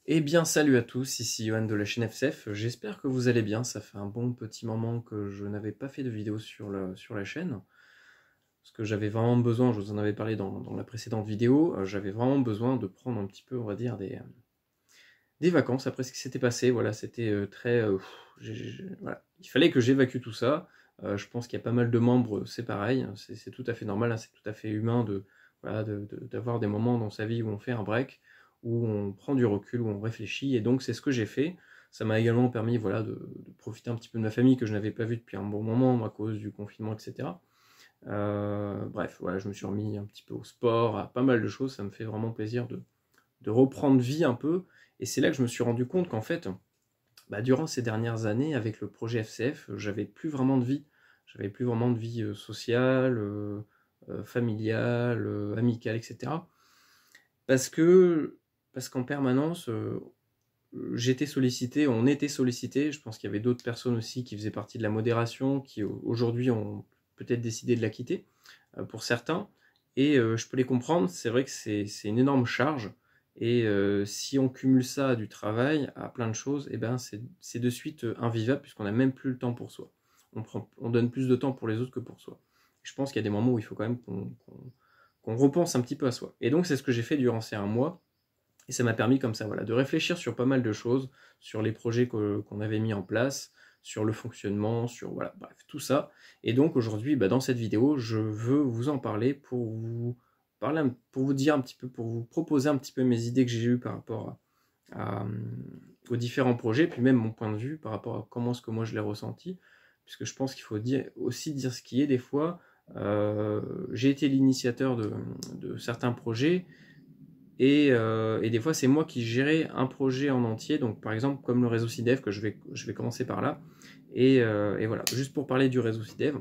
Eh bien, salut à tous, ici Johan de la chaîne FCF. J'espère que vous allez bien. Ça fait un bon petit moment que je n'avais pas fait de vidéo sur la chaîne. Parce que j'avais vraiment besoin, je vous en avais parlé dans la précédente vidéo, j'avais vraiment besoin de prendre un petit peu, on va dire, des vacances après ce qui s'était passé. Voilà, c'était très... voilà. Il fallait que j'évacue tout ça. Je pense qu'il y a pas mal de membres, c'est pareil. C'est tout à fait normal, hein, c'est tout à fait humain voilà, d'avoir des moments dans sa vie où on fait un break, où on prend du recul, où on réfléchit. Et donc c'est ce que j'ai fait. Ça m'a également permis voilà, de profiter un petit peu de ma famille que je n'avais pas vue depuis un bon moment à cause du confinement, etc. Bref, voilà, je me suis remis un petit peu au sport, à pas mal de choses. Ça me fait vraiment plaisir de reprendre vie un peu. Et c'est là que je me suis rendu compte qu'en fait, durant ces dernières années, avec le projet FCF, j'avais plus vraiment de vie. J'avais plus vraiment de vie sociale, familiale, amicale, etc. Parce que parce qu'en permanence, j'étais sollicité, on était sollicité. Je pense qu'il y avait d'autres personnes aussi qui faisaient partie de la modération, qui aujourd'hui ont peut-être décidé de la quitter, pour certains. Et je peux les comprendre, c'est vrai que c'est une énorme charge. Et si on cumule ça à du travail, à plein de choses, et ben c'est de suite invivable puisqu'on n'a même plus le temps pour soi. On donne plus de temps pour les autres que pour soi. Je pense qu'il y a des moments où il faut quand même qu'on repense un petit peu à soi. Et donc c'est ce que j'ai fait durant ces un mois. Et ça m'a permis comme ça, voilà, de réfléchir sur pas mal de choses, sur les projets qu'on avait mis en place, sur le fonctionnement, sur voilà, bref, tout ça. Et donc aujourd'hui, dans cette vidéo, je veux vous en parler pour vous parler, pour vous dire un petit peu, pour vous proposer un petit peu mes idées que j'ai eues par rapport aux différents projets, puis même mon point de vue par rapport à comment est-ce que moi je l'ai ressenti, puisque je pense qu'il faut aussi dire ce qui est des fois. J'ai été l'initiateur de certains projets. Et des fois, c'est moi qui gérais un projet en entier, donc par exemple comme le réseau CIDEV, que je vais commencer par là. Et voilà, juste pour parler du réseau CIDEV,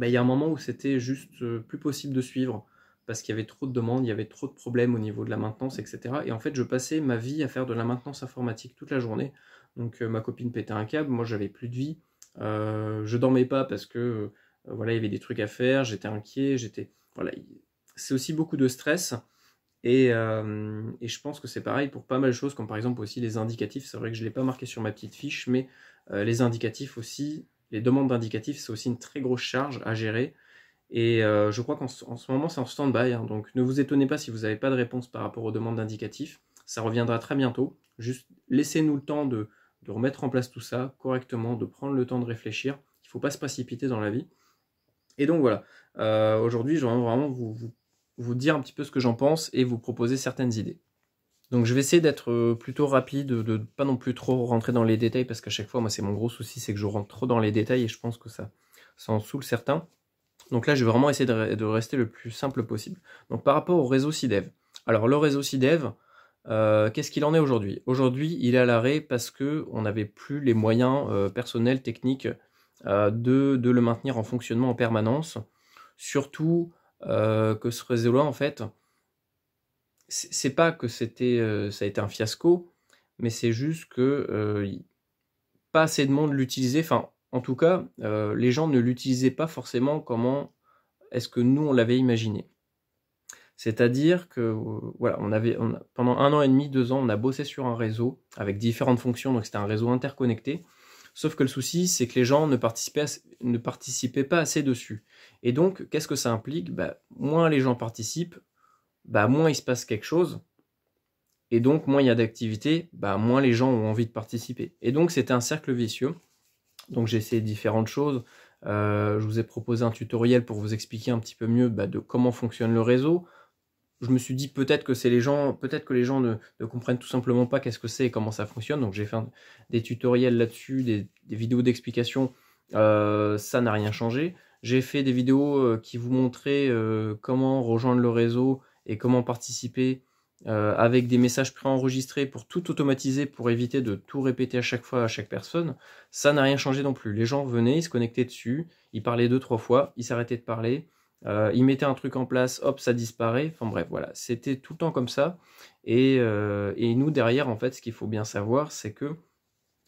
il y a un moment où c'était juste plus possible de suivre, parce qu'il y avait trop de demandes, il y avait trop de problèmes au niveau de la maintenance, etc. Et en fait, je passais ma vie à faire de la maintenance informatique toute la journée. Donc ma copine pétait un câble, moi j'avais plus de vie, je dormais pas parce que voilà, il y avait des trucs à faire, j'étais inquiet, voilà, c'est aussi beaucoup de stress. Et je pense que c'est pareil pour pas mal de choses, comme par exemple aussi les indicatifs. C'est vrai que je ne l'ai pas marqué sur ma petite fiche, mais les indicatifs aussi, les demandes d'indicatifs, c'est aussi une très grosse charge à gérer. Et je crois qu'en ce moment, c'est en stand-by. Hein, donc ne vous étonnez pas si vous n'avez pas de réponse par rapport aux demandes d'indicatifs. Ça reviendra très bientôt. Juste laissez-nous le temps de remettre en place tout ça correctement, de prendre le temps de réfléchir. Il ne faut pas se précipiter dans la vie. Et donc voilà, aujourd'hui, je vais vraiment vous dire un petit peu ce que j'en pense et vous proposer certaines idées. Donc je vais essayer d'être plutôt rapide, de pas non plus trop rentrer dans les détails, parce qu'à chaque fois, moi c'est mon gros souci, c'est que je rentre trop dans les détails et je pense que ça en saoule certains. Donc là, je vais vraiment essayer de rester le plus simple possible. Donc par rapport au réseau CIDEV. Alors le réseau CIDEV, qu'est-ce qu'il en est aujourd'hui? Aujourd'hui, il est à l'arrêt parce qu'on n'avait plus les moyens personnels, techniques, de le maintenir en fonctionnement en permanence. Surtout que ce réseau-là, en fait, c'est pas que ça a été un fiasco, mais c'est juste que pas assez de monde l'utilisait. Enfin, en tout cas, les gens ne l'utilisaient pas forcément comment est-ce que nous on l'avait imaginé. C'est-à-dire que voilà, pendant 1 an et demi, 2 ans, on a bossé sur un réseau avec différentes fonctions, donc c'était un réseau interconnecté. Sauf que le souci, c'est que les gens ne participaient pas assez dessus. Et donc, qu'est-ce que ça implique? Moins les gens participent, moins il se passe quelque chose. Et donc, moins il y a d'activité, moins les gens ont envie de participer. Et donc, c'était un cercle vicieux. Donc, j'ai essayé différentes choses. Je vous ai proposé un tutoriel pour vous expliquer un petit peu mieux de comment fonctionne le réseau. Je me suis dit peut-être que les gens ne comprennent tout simplement pas qu'est-ce que c'est et comment ça fonctionne. Donc j'ai fait des tutoriels là-dessus, des vidéos d'explication. Ça n'a rien changé. J'ai fait des vidéos qui vous montraient comment rejoindre le réseau et comment participer avec des messages préenregistrés pour tout automatiser, pour éviter de tout répéter à chaque fois à chaque personne. Ça n'a rien changé non plus. Les gens venaient, ils se connectaient dessus, ils parlaient 2-3 fois, ils s'arrêtaient de parler. Ils mettaient un truc en place, hop, ça disparaît. Enfin bref, voilà, c'était tout le temps comme ça. Et nous, derrière, en fait, ce qu'il faut bien savoir, c'est que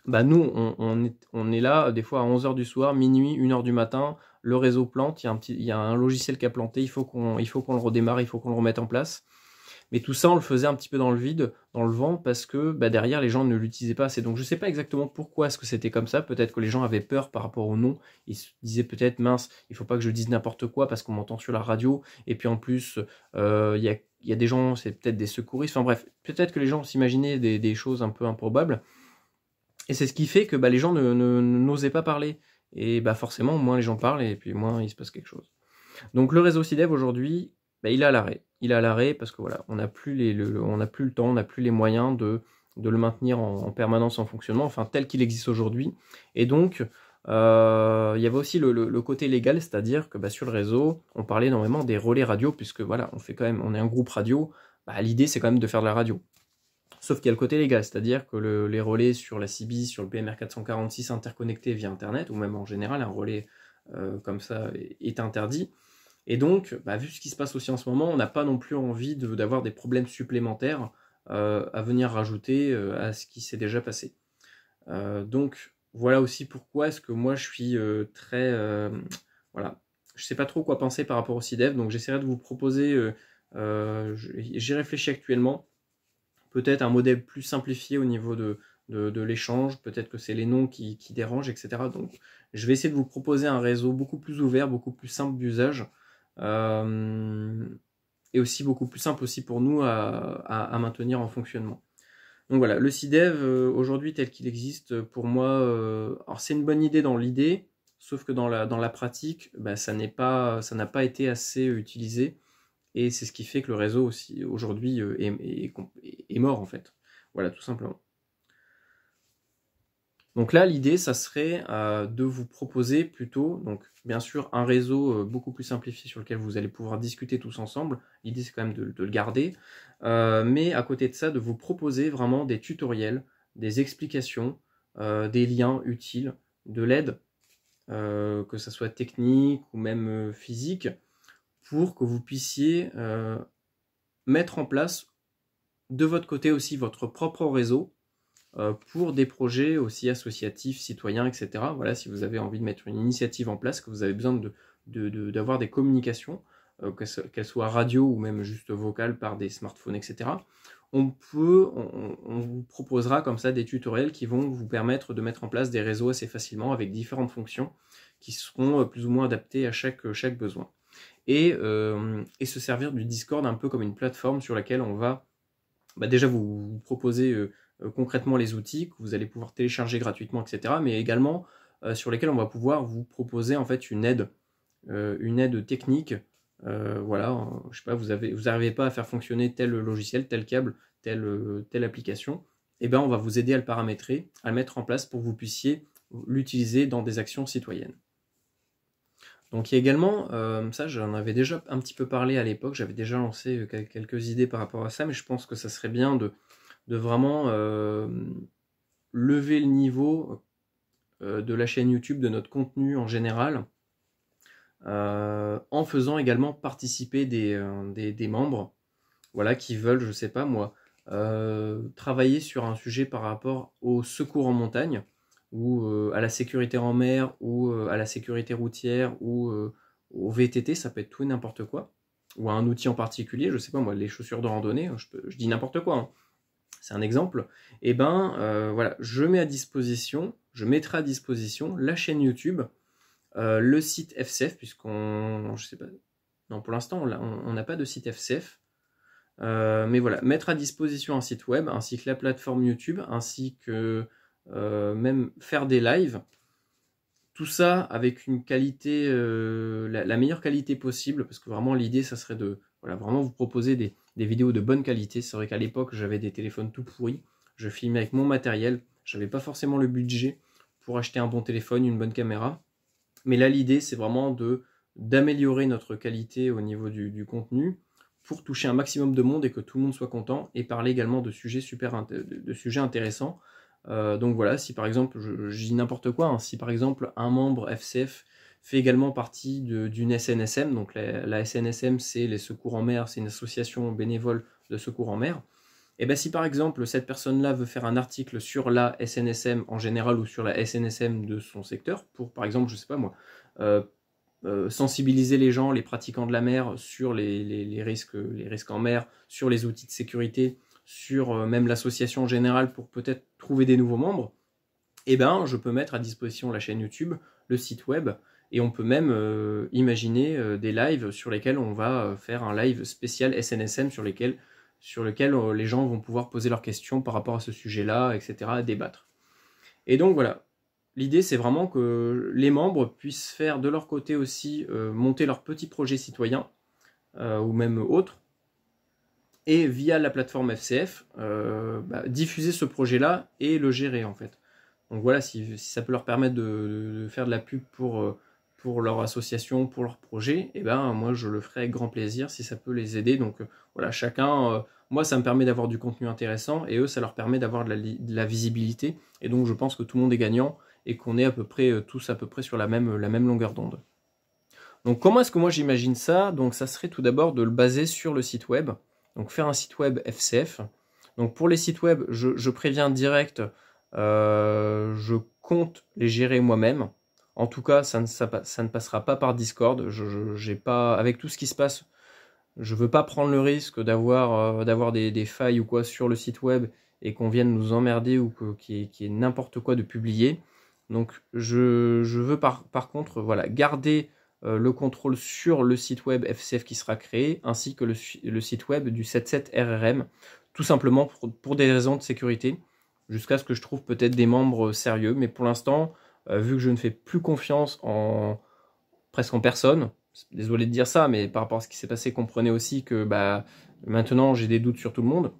nous, on est là, des fois à 11h du soir, minuit, 1h du matin, le réseau plante, il y a un logiciel qui a planté, il faut qu'on le redémarre, il faut qu'on le remette en place. Mais tout ça, on le faisait un petit peu dans le vide, dans le vent, parce que derrière, les gens ne l'utilisaient pas assez. Donc je ne sais pas exactement pourquoi est-ce que c'était comme ça. Peut-être que les gens avaient peur par rapport au nom. Ils se disaient peut-être, mince, il ne faut pas que je dise n'importe quoi parce qu'on m'entend sur la radio. Et puis en plus, il y a des gens, c'est peut-être des secouristes. Enfin bref, peut-être que les gens s'imaginaient des choses un peu improbables. Et c'est ce qui fait que les gens n'osaient pas parler. Et forcément, moins les gens parlent et puis moins il se passe quelque chose. Donc le réseau SIDEV aujourd'hui, il est à l'arrêt. Il est à l'arrêt parce que voilà, on n'a plus le temps, on n'a plus les moyens de le maintenir en permanence en fonctionnement, enfin tel qu'il existe aujourd'hui. Et donc, il y avait aussi le côté légal, c'est-à-dire que sur le réseau, on parlait énormément des relais radio, puisque voilà, on est un groupe radio, l'idée c'est quand même de faire de la radio. Sauf qu'il y a le côté légal, c'est-à-dire que les relais sur la CB, sur le PMR 446 interconnectés via Internet, ou même en général, un relais comme ça est interdit. Et donc, vu ce qui se passe aussi en ce moment, on n'a pas non plus envie d'avoir des problèmes supplémentaires à venir rajouter à ce qui s'est déjà passé. Donc, voilà aussi pourquoi est-ce que moi je suis très... voilà, je sais pas trop quoi penser par rapport au SIDEV, donc j'essaierai de vous proposer, j'y réfléchis actuellement, peut-être un modèle plus simplifié au niveau de l'échange, peut-être que c'est les noms qui dérangent, etc. Donc je vais essayer de vous proposer un réseau beaucoup plus ouvert, beaucoup plus simple d'usage, et aussi beaucoup plus simple aussi pour nous à maintenir en fonctionnement. Donc voilà, le SIDEV aujourd'hui tel qu'il existe, pour moi, alors c'est une bonne idée dans l'idée, sauf que dans la pratique, ça n'a pas été assez utilisé. Et c'est ce qui fait que le réseau aussi aujourd'hui est mort en fait. Voilà, tout simplement. Donc là, l'idée, ça serait de vous proposer plutôt, donc bien sûr, un réseau beaucoup plus simplifié sur lequel vous allez pouvoir discuter tous ensemble. L'idée, c'est quand même de le garder. Mais à côté de ça, de vous proposer vraiment des tutoriels, des explications, des liens utiles, de l'aide, que ce soit technique ou même physique, pour que vous puissiez mettre en place de votre côté aussi votre propre réseau pour des projets aussi associatifs, citoyens, etc. Voilà, si vous avez envie de mettre une initiative en place, que vous avez besoin d'avoir des communications, qu'elles soient radio ou même juste vocales par des smartphones, etc. On vous proposera comme ça des tutoriels qui vont vous permettre de mettre en place des réseaux assez facilement avec différentes fonctions qui seront plus ou moins adaptées à chaque besoin. Et se servir du Discord un peu comme une plateforme sur laquelle on va déjà vous proposer concrètement les outils que vous allez pouvoir télécharger gratuitement, etc. Mais également sur lesquels on va pouvoir vous proposer en fait une aide technique. Voilà, je sais pas, vous n'arrivez pas à faire fonctionner tel logiciel, tel câble, telle application, et on va vous aider à le paramétrer, à le mettre en place pour que vous puissiez l'utiliser dans des actions citoyennes. Donc il y a également, ça j'en avais déjà un petit peu parlé à l'époque, j'avais déjà lancé quelques idées par rapport à ça, mais je pense que ça serait bien de vraiment lever le niveau de la chaîne YouTube, de notre contenu en général, en faisant également participer des membres, voilà, qui veulent, je sais pas moi, travailler sur un sujet par rapport au secours en montagne, ou à la sécurité en mer, ou à la sécurité routière, ou au VTT, ça peut être tout et n'importe quoi, ou à un outil en particulier, je sais pas moi, les chaussures de randonnée, je dis n'importe quoi, hein. C'est un exemple, et voilà, je mettrai à disposition la chaîne YouTube, le site FCF, puisqu'on, je sais pas, non pour l'instant on n'a pas de site FCF, mais voilà, mettre à disposition un site web, ainsi que la plateforme YouTube, ainsi que même faire des lives, tout ça avec une qualité, la meilleure qualité possible, parce que vraiment l'idée ça serait de vraiment vous proposer des vidéos de bonne qualité. C'est vrai qu'à l'époque j'avais des téléphones tout pourris, je filmais avec mon matériel, j'avais pas forcément le budget pour acheter un bon téléphone, une bonne caméra, mais là l'idée c'est vraiment d'améliorer notre qualité au niveau du contenu, pour toucher un maximum de monde et que tout le monde soit content, et parler également de sujets de sujets intéressants. Donc voilà, si par exemple, je dis n'importe quoi, hein, si par exemple un membre FCF fait également partie d'une SNSM, donc la SNSM c'est les secours en mer, c'est une association bénévole de secours en mer, et si par exemple cette personne-là veut faire un article sur la SNSM en général ou sur la SNSM de son secteur, pour par exemple, je sais pas moi, sensibiliser les gens, les pratiquants de la mer sur les risques en mer, sur les outils de sécurité, sur même l'association générale pour peut-être trouver des nouveaux membres, eh ben, je peux mettre à disposition la chaîne YouTube, le site web, et on peut même imaginer des lives sur lesquels on va faire un live spécial SNSM sur lequel les gens vont pouvoir poser leurs questions par rapport à ce sujet-là, etc., débattre. Et donc voilà, l'idée c'est vraiment que les membres puissent faire de leur côté aussi monter leur petit projet citoyen, ou même autre, et via la plateforme FCF, diffuser ce projet-là et le gérer en fait. Donc voilà, si ça peut leur permettre de faire de la pub pour leur association, pour leur projet, et ben moi je le ferai avec grand plaisir si ça peut les aider. Donc voilà, chacun, moi ça me permet d'avoir du contenu intéressant et eux ça leur permet d'avoir de la visibilité. Et donc je pense que tout le monde est gagnant et qu'on est à peu près tous à peu près sur la même longueur d'onde. Donc comment est-ce que moi j'imagine ça? Donc ça serait tout d'abord de le baser sur le site web. Donc faire un site web FCF. Donc pour les sites web, je préviens direct, je compte les gérer moi-même. En tout cas, ça ne passera pas par Discord. J'ai pas, avec tout ce qui se passe, je veux pas prendre le risque d'avoir des failles ou quoi sur le site web et qu'on vienne nous emmerder ou qu'il y ait n'importe quoi de publié. Donc je veux par contre voilà, garder le contrôle sur le site web FCF qui sera créé, ainsi que le site web du 77RRM, tout simplement pour des raisons de sécurité, jusqu'à ce que je trouve peut-être des membres sérieux. Mais pour l'instant, vu que je ne fais plus confiance presque en personne, désolé de dire ça, mais par rapport à ce qui s'est passé, comprenez aussi que maintenant j'ai des doutes sur tout le monde.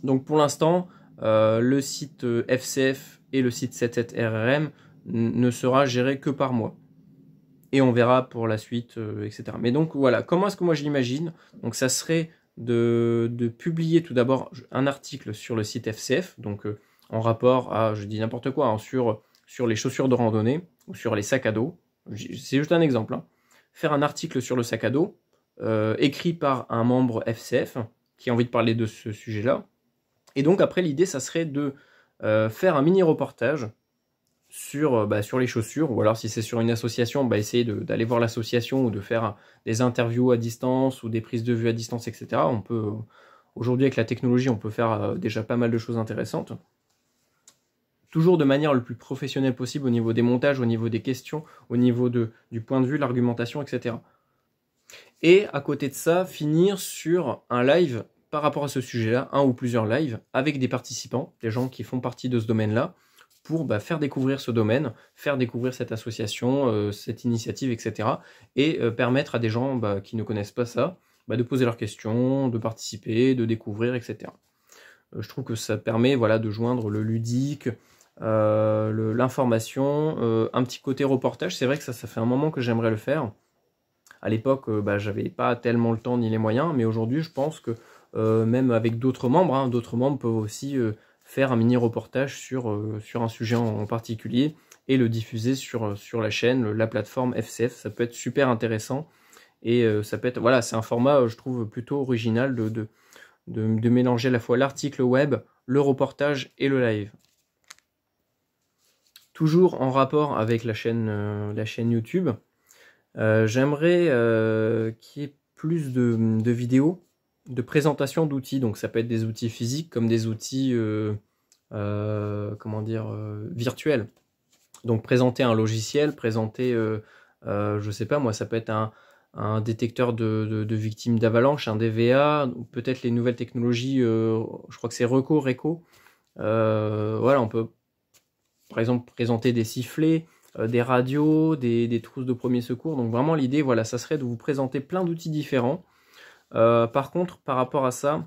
Donc pour l'instant, le site FCF et le site 77RRM ne sera géré que par moi. Et on verra pour la suite, etc. Mais donc voilà, comment est-ce que moi je l'imagine? Donc ça serait de publier tout d'abord un article sur le site FCF, donc en rapport à, je dis n'importe quoi, hein, sur les chaussures de randonnée ou sur les sacs à dos. C'est juste un exemple. Hein. Faire un article sur le sac à dos, écrit par un membre FCF qui a envie de parler de ce sujet-là. Et donc après l'idée, ça serait de faire un mini reportage sur les chaussures, ou alors si c'est sur une association, essayer d'aller voir l'association ou de faire des interviews à distance ou des prises de vue à distance, etc. On peut, aujourd'hui avec la technologie, on peut faire déjà pas mal de choses intéressantes. Toujours de manière le plus professionnelle possible au niveau des montages, au niveau des questions, au niveau du point de vue, l'argumentation, etc. Et à côté de ça, finir sur un live par rapport à ce sujet-là, un ou plusieurs lives, avec des participants, des gens qui font partie de ce domaine-là, pour faire découvrir ce domaine, faire découvrir cette association, cette initiative, etc. Et permettre à des gens qui ne connaissent pas ça, de poser leurs questions, de participer, de découvrir, etc. Je trouve que ça permet de joindre le ludique, l'information, un petit côté reportage. C'est vrai que ça fait un moment que j'aimerais le faire. À l'époque, j'avais pas tellement le temps ni les moyens, mais aujourd'hui, je pense que même avec d'autres membres, d'autres membres peuvent aussi faire un mini reportage sur un sujet en particulier et le diffuser sur la chaîne, la plateforme FCF. Ça peut être super intéressant et ça peut être, voilà, c'est un format, je trouve, plutôt original de mélanger à la fois l'article web, le reportage et le live. Toujours en rapport avec la chaîne YouTube, j'aimerais qu'il y ait plus de vidéos, de présentation d'outils. Donc ça peut être des outils physiques comme des outils virtuels. Donc présenter un logiciel, présenter, je sais pas moi, ça peut être un détecteur de victimes d'avalanche, un DVA, peut-être les nouvelles technologies, je crois que c'est Reco. Voilà, on peut par exemple présenter des sifflets, des radios, des trousses de premier secours. Donc vraiment l'idée, voilà, ça serait de vous présenter plein d'outils différents. Par contre, par rapport à ça,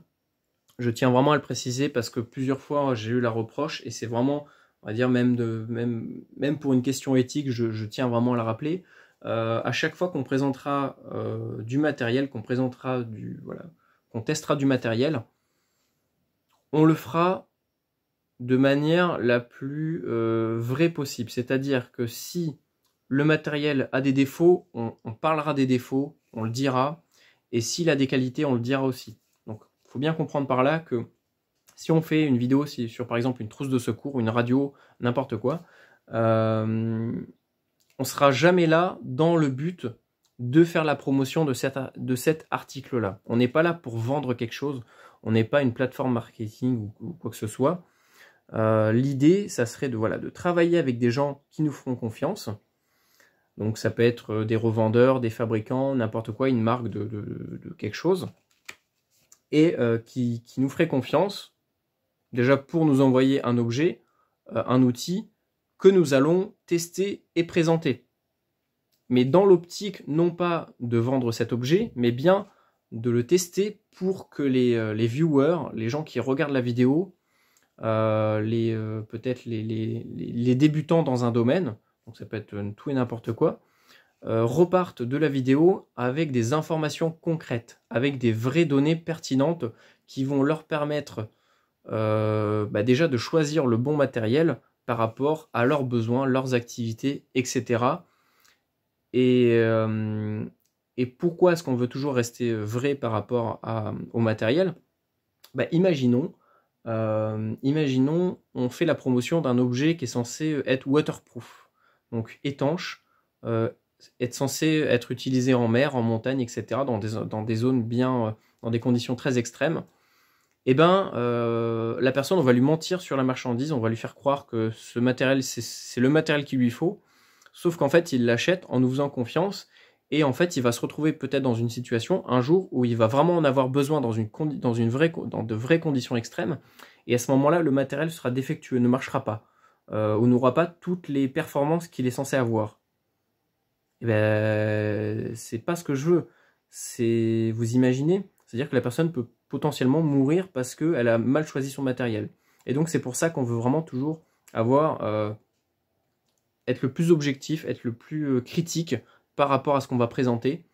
je tiens vraiment à le préciser parce que plusieurs fois j'ai eu la reproche et c'est vraiment, on va dire même pour une question éthique, je tiens vraiment à la rappeler. À chaque fois qu'on présentera du matériel, qu'on testera du matériel, on le fera de manière la plus vraie possible. C'est-à-dire que si le matériel a des défauts, on parlera des défauts, on le dira, et s'il a des qualités, on le dira aussi. Donc il faut bien comprendre par là que si on fait une vidéo sur par exemple une trousse de secours, une radio, n'importe quoi, on sera jamais là dans le but de faire la promotion de cet article-là. On n'est pas là pour vendre quelque chose, on n'est pas une plateforme marketing ou quoi que ce soit. L'idée, ça serait de travailler avec des gens qui nous feront confiance. Donc ça peut être des revendeurs, des fabricants, n'importe quoi, une marque de quelque chose. Et qui nous ferait confiance, déjà pour nous envoyer un objet, un outil, que nous allons tester et présenter. Mais dans l'optique, non pas de vendre cet objet, mais bien de le tester pour que les viewers, les gens qui regardent la vidéo, peut-être les débutants dans un domaine, donc ça peut être tout et n'importe quoi, repartent de la vidéo avec des informations concrètes, avec des vraies données pertinentes qui vont leur permettre déjà de choisir le bon matériel par rapport à leurs besoins, leurs activités, etc. Et pourquoi est-ce qu'on veut toujours rester vrai par rapport au matériel? Imaginons, on fait la promotion d'un objet qui est censé être waterproof, donc étanche, être censé être utilisé en mer, en montagne, etc., dans des zones bien, dans des conditions très extrêmes. Et la personne, on va lui mentir sur la marchandise, on va lui faire croire que ce matériel, c'est le matériel qu'il lui faut, sauf qu'en fait, il l'achète en nous faisant confiance, et en fait, il va se retrouver peut-être dans une situation, un jour, où il va vraiment en avoir besoin dans de vraies conditions extrêmes, et à ce moment-là, le matériel sera défectueux, ne marchera pas, ou n'aura pas toutes les performances qu'il est censé avoir. C'est pas ce que je veux. Vous imaginez? C'est-à-dire que la personne peut potentiellement mourir parce qu'elle a mal choisi son matériel. Et donc c'est pour ça qu'on veut vraiment toujours être le plus objectif, être le plus critique par rapport à ce qu'on va présenter.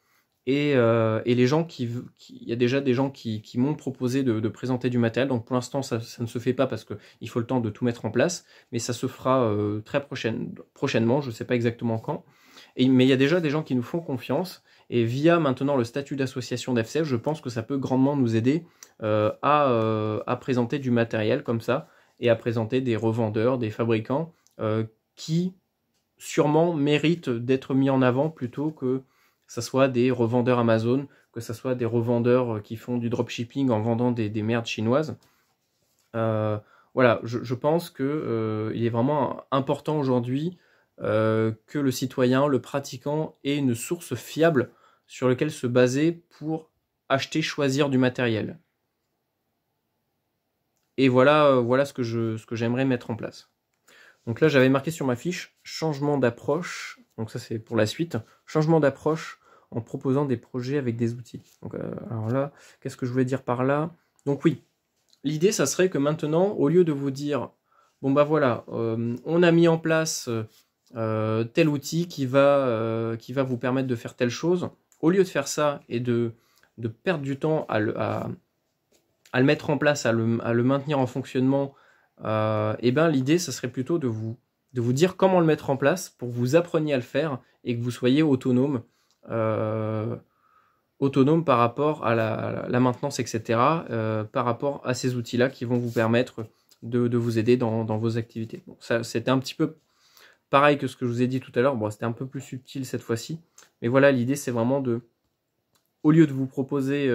Et les gens il y a déjà des gens qui m'ont proposé de présenter du matériel. Donc pour l'instant ça ne se fait pas parce qu'il faut le temps de tout mettre en place. Mais ça se fera très prochainement, je ne sais pas exactement quand. Mais il y a déjà des gens qui nous font confiance. Et via maintenant le statut d'association d'FCF, je pense que ça peut grandement nous aider à présenter du matériel comme ça et à présenter des revendeurs, des fabricants qui sûrement méritent d'être mis en avant plutôt que ça soit des revendeurs Amazon, que ça soit des revendeurs qui font du dropshipping en vendant des merdes chinoises. Voilà, je pense que il est vraiment important aujourd'hui que le citoyen, le pratiquant ait une source fiable sur laquelle se baser pour acheter, choisir du matériel. Et voilà ce que j'aimerais mettre en place. Donc là, j'avais marqué sur ma fiche changement d'approche. Donc ça, c'est pour la suite. Changement d'approche en proposant des projets avec des outils. Donc, alors là, qu'est-ce que je voulais dire par là? Donc oui, l'idée, ça serait que maintenant, au lieu de vous dire, bon bah voilà, on a mis en place tel outil qui va vous permettre de faire telle chose, au lieu de faire ça et de perdre du temps à le mettre en place, à le maintenir en fonctionnement, l'idée, ça serait plutôt de vous dire comment le mettre en place pour que vous appreniez à le faire et que vous soyez autonome par rapport à la maintenance, etc., par rapport à ces outils-là qui vont vous permettre de vous aider dans vos activités. Bon, ça, c'était un petit peu pareil que ce que je vous ai dit tout à l'heure. Bon, c'était un peu plus subtil cette fois-ci. Mais voilà, l'idée, c'est vraiment au lieu de vous proposer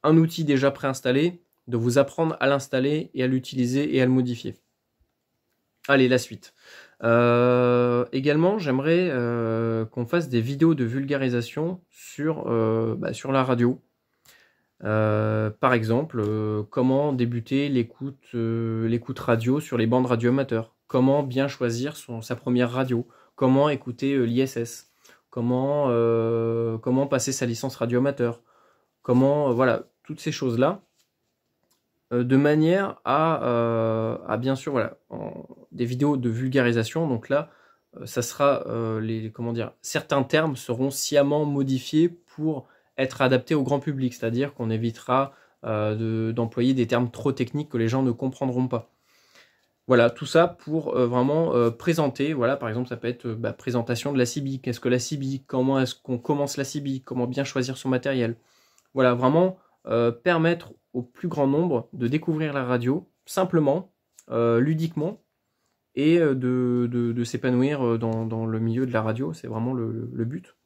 un outil déjà préinstallé, de vous apprendre à l'installer et à l'utiliser et à le modifier. Allez, la suite. Également, j'aimerais qu'on fasse des vidéos de vulgarisation sur la radio. Par exemple, comment débuter l'écoute radio sur les bandes radioamateurs. Comment bien choisir sa première radio. Comment écouter l'ISS. Comment passer sa licence radioamateur. Comment, voilà, toutes ces choses-là. De manière à bien sûr, voilà, des vidéos de vulgarisation. Donc là, ça sera, certains termes seront sciemment modifiés pour être adaptés au grand public, c'est-à-dire qu'on évitera d'employer des termes trop techniques que les gens ne comprendront pas. Voilà, tout ça pour vraiment présenter, voilà, par exemple, ça peut être présentation de la CB, qu'est-ce que la CB, comment est-ce qu'on commence la CB, comment bien choisir son matériel. Voilà, vraiment permettre au plus grand nombre de découvrir la radio, simplement, ludiquement, et de s'épanouir dans le milieu de la radio. C'est vraiment le but.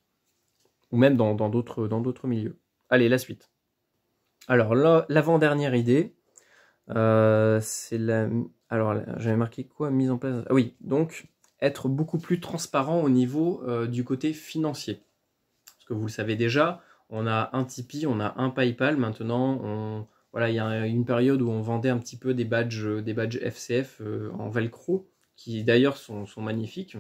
Ou même dans d'autres milieux. Allez, la suite. Alors, l'avant-dernière idée, c'est la... Alors, j'avais marqué quoi? Mise en place... Ah oui, donc, être beaucoup plus transparent au niveau du côté financier. Parce que vous le savez déjà, on a un Tipeee, on a un PayPal. Maintenant, voilà, il y a une période où on vendait un petit peu des badges FCF en velcro, qui d'ailleurs sont magnifiques.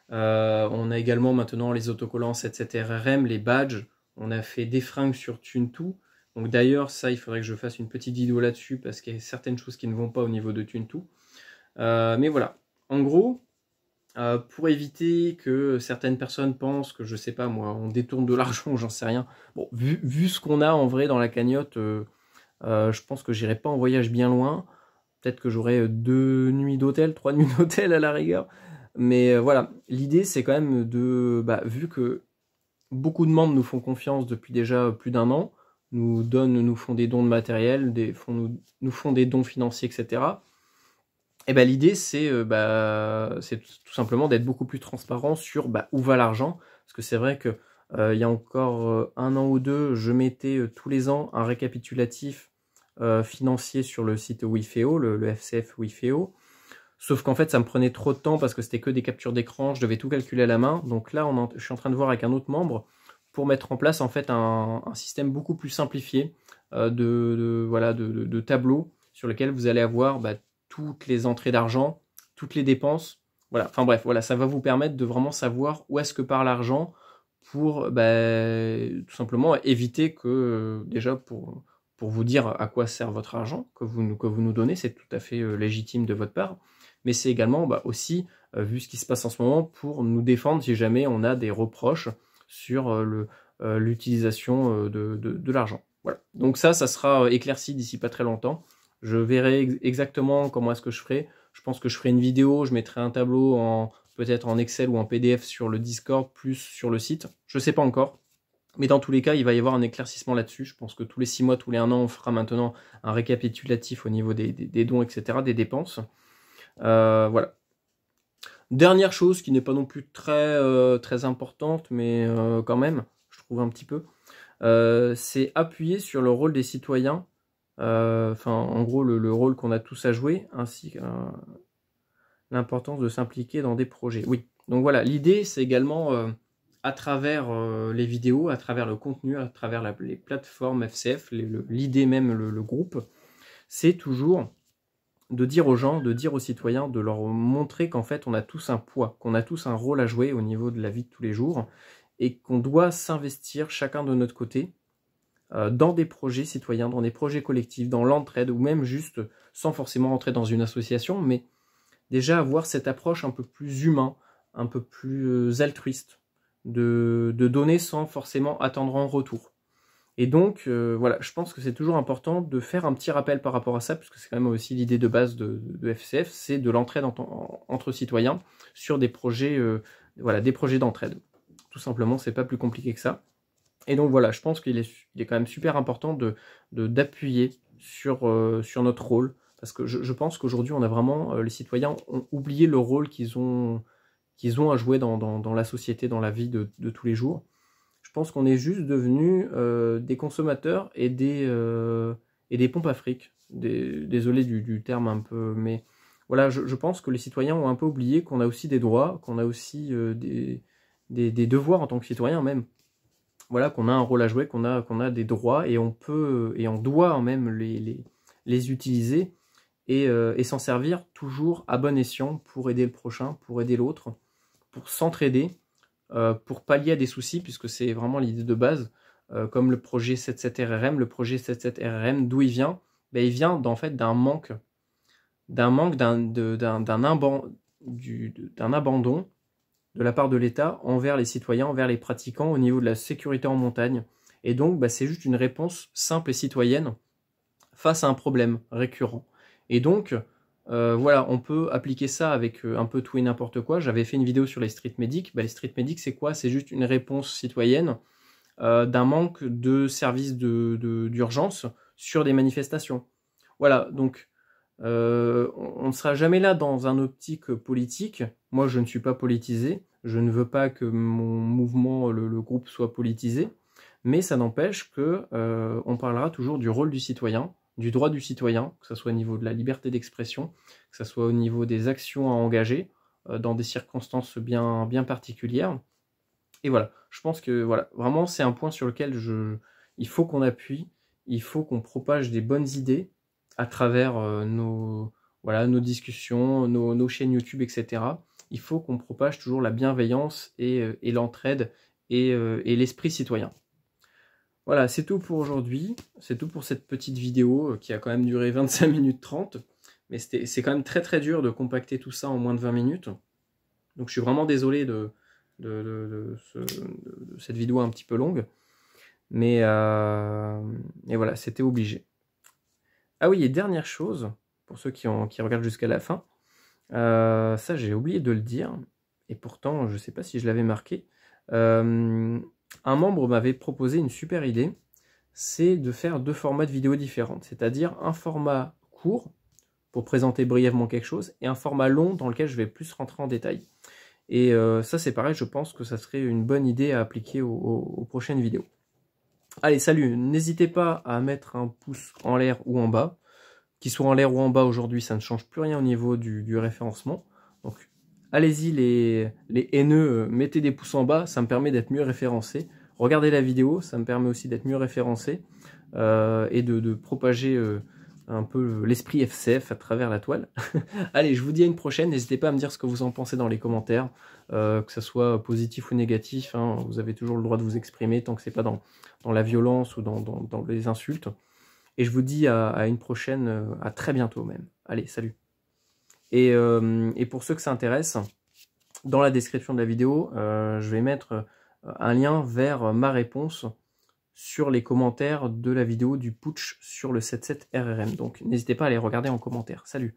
On a également maintenant les autocollants 77RRM, les badges. On a fait des fringues sur TuneTo. Donc d'ailleurs, ça, il faudrait que je fasse une petite vidéo là-dessus parce qu'il y a certaines choses qui ne vont pas au niveau de TuneTo. Mais voilà. En gros, pour éviter que certaines personnes pensent que, je sais pas moi, on détourne de l'argent, j'en sais rien. Bon, vu ce qu'on a en vrai dans la cagnotte, je pense que j'irai pas en voyage bien loin. Peut-être que j'aurai 2 nuits d'hôtel, 3 nuits d'hôtel à la rigueur. Mais voilà, l'idée c'est quand même vu que beaucoup de membres nous font confiance depuis déjà plus d'1 an, nous font des dons de matériel, nous font des dons financiers, etc. Et l'idée c'est tout simplement d'être beaucoup plus transparent sur où va l'argent. Parce que c'est vrai que il y a encore 1 an ou 2, je mettais tous les ans un récapitulatif financier sur le site Wifeo, le FCF Wifeo. Sauf qu'en fait, ça me prenait trop de temps parce que c'était que des captures d'écran, je devais tout calculer à la main. Donc là, je suis en train de voir avec un autre membre pour mettre en place en fait un système beaucoup plus simplifié de tableaux sur lequel vous allez avoir toutes les entrées d'argent, toutes les dépenses. Voilà. Enfin bref, voilà, ça va vous permettre de vraiment savoir où est-ce que part l'argent pour tout simplement éviter que déjà pour vous dire à quoi sert votre argent que vous nous donnez, c'est tout à fait légitime de votre part. Mais c'est également aussi, vu ce qui se passe en ce moment, pour nous défendre si jamais on a des reproches sur l'utilisation de l'argent. Voilà. Donc ça sera éclairci d'ici pas très longtemps. Je verrai exactement comment est-ce que je ferai. Je pense que je ferai une vidéo, je mettrai un tableau peut-être en Excel ou en PDF sur le Discord, plus sur le site. Je ne sais pas encore. Mais dans tous les cas, il va y avoir un éclaircissement là-dessus. Je pense que tous les 6 mois, tous les 1 an, on fera maintenant un récapitulatif au niveau des dons, etc., des dépenses. Voilà. Dernière chose qui n'est pas non plus très importante, mais quand même, je trouve un petit peu, c'est appuyer sur le rôle des citoyens, en gros le rôle qu'on a tous à jouer, ainsi que l'importance de s'impliquer dans des projets. Oui, donc voilà, l'idée c'est également à travers les vidéos, à travers le contenu, à travers les plateformes FCF, l'idée même, le groupe, c'est toujours de dire aux gens, de dire aux citoyens, de leur montrer qu'en fait on a tous un poids, qu'on a tous un rôle à jouer au niveau de la vie de tous les jours et qu'on doit s'investir chacun de notre côté dans des projets citoyens, dans des projets collectifs, dans l'entraide ou même juste sans forcément entrer dans une association, mais déjà avoir cette approche un peu plus humain, un peu plus altruiste, de donner sans forcément attendre en retour. Et donc, voilà, je pense que c'est toujours important de faire un petit rappel par rapport à ça, puisque c'est quand même aussi l'idée de base de FCF, c'est de l'entraide entre citoyens sur des projets, des projets d'entraide. Tout simplement, c'est pas plus compliqué que ça. Et donc voilà, je pense qu'il est quand même super important d'appuyer sur notre rôle, parce que je pense qu'aujourd'hui, on a vraiment, les citoyens ont oublié le rôle qu'ils ont à jouer dans la société, dans la vie de tous les jours. Je pense qu'on est juste devenus des consommateurs et des pompes à fric. Désolé du terme un peu, mais voilà, je pense que les citoyens ont un peu oublié qu'on a aussi des droits, qu'on a aussi des devoirs en tant que citoyen même. Voilà, qu'on a un rôle à jouer, qu'on a des droits et on peut et on doit même les utiliser et s'en servir toujours à bon escient pour aider le prochain, pour aider l'autre, pour s'entraider. Pour pallier à des soucis, puisque c'est vraiment l'idée de base, comme le projet 77RRM. Le projet 77RRM, d'où il vient? Il vient en fait d'un manque, d'un abandon de la part de l'État envers les citoyens, envers les pratiquants au niveau de la sécurité en montagne. Et donc, c'est juste une réponse simple et citoyenne face à un problème récurrent. Et donc, voilà, on peut appliquer ça avec un peu tout et n'importe quoi. J'avais fait une vidéo sur les street medics. Les street medics, c'est quoi? C'est juste une réponse citoyenne d'un manque de services d'urgence sur des manifestations. Voilà, donc On ne sera jamais là dans un optique politique. Moi, je ne suis pas politisé. Je ne veux pas que mon mouvement, le groupe, soit politisé. Mais ça n'empêche que on parlera toujours du rôle du citoyen, du droit du citoyen, que ce soit au niveau de la liberté d'expression, que ce soit au niveau des actions à engager dans des circonstances bien particulières. Et voilà, je pense que voilà, vraiment c'est un point sur lequel il faut qu'on appuie, il faut qu'on propage des bonnes idées à travers nos discussions, nos chaînes YouTube, etc. Il faut qu'on propage toujours la bienveillance et l'entraide et l'esprit citoyen. Voilà, c'est tout pour aujourd'hui. C'est tout pour cette petite vidéo qui a quand même duré 25 minutes 30. Mais c'est quand même très dur de compacter tout ça en moins de 20 minutes. Donc je suis vraiment désolé de cette vidéo un petit peu longue. Mais et voilà, c'était obligé. Ah oui, et dernière chose, pour ceux qui regardent jusqu'à la fin, ça j'ai oublié de le dire, et pourtant je ne sais pas si je l'avais marqué. Un membre m'avait proposé une super idée, c'est de faire 2 formats de vidéos différents, c'est-à-dire un format court pour présenter brièvement quelque chose, et un format long dans lequel je vais plus rentrer en détail. Et ça c'est pareil, je pense que ça serait une bonne idée à appliquer aux prochaines vidéos. Allez, salut, n'hésitez pas à mettre un pouce en l'air ou en bas. Qu'il soit en l'air ou en bas aujourd'hui, ça ne change plus rien au niveau du référencement. Donc allez-y les haineux, mettez des pouces en bas, ça me permet d'être mieux référencé. Regardez la vidéo, ça me permet aussi d'être mieux référencé et de propager un peu l'esprit FCF à travers la toile. Allez, je vous dis à une prochaine, n'hésitez pas à me dire ce que vous en pensez dans les commentaires, que ce soit positif ou négatif, hein, vous avez toujours le droit de vous exprimer tant que c'est pas dans la violence ou dans les insultes. Et je vous dis à une prochaine, à très bientôt même. Allez, salut. Et pour ceux que ça intéresse, dans la description de la vidéo, je vais mettre un lien vers ma réponse sur les commentaires de la vidéo du putsch sur le 77 RRM. Donc n'hésitez pas à les regarder en commentaire. Salut.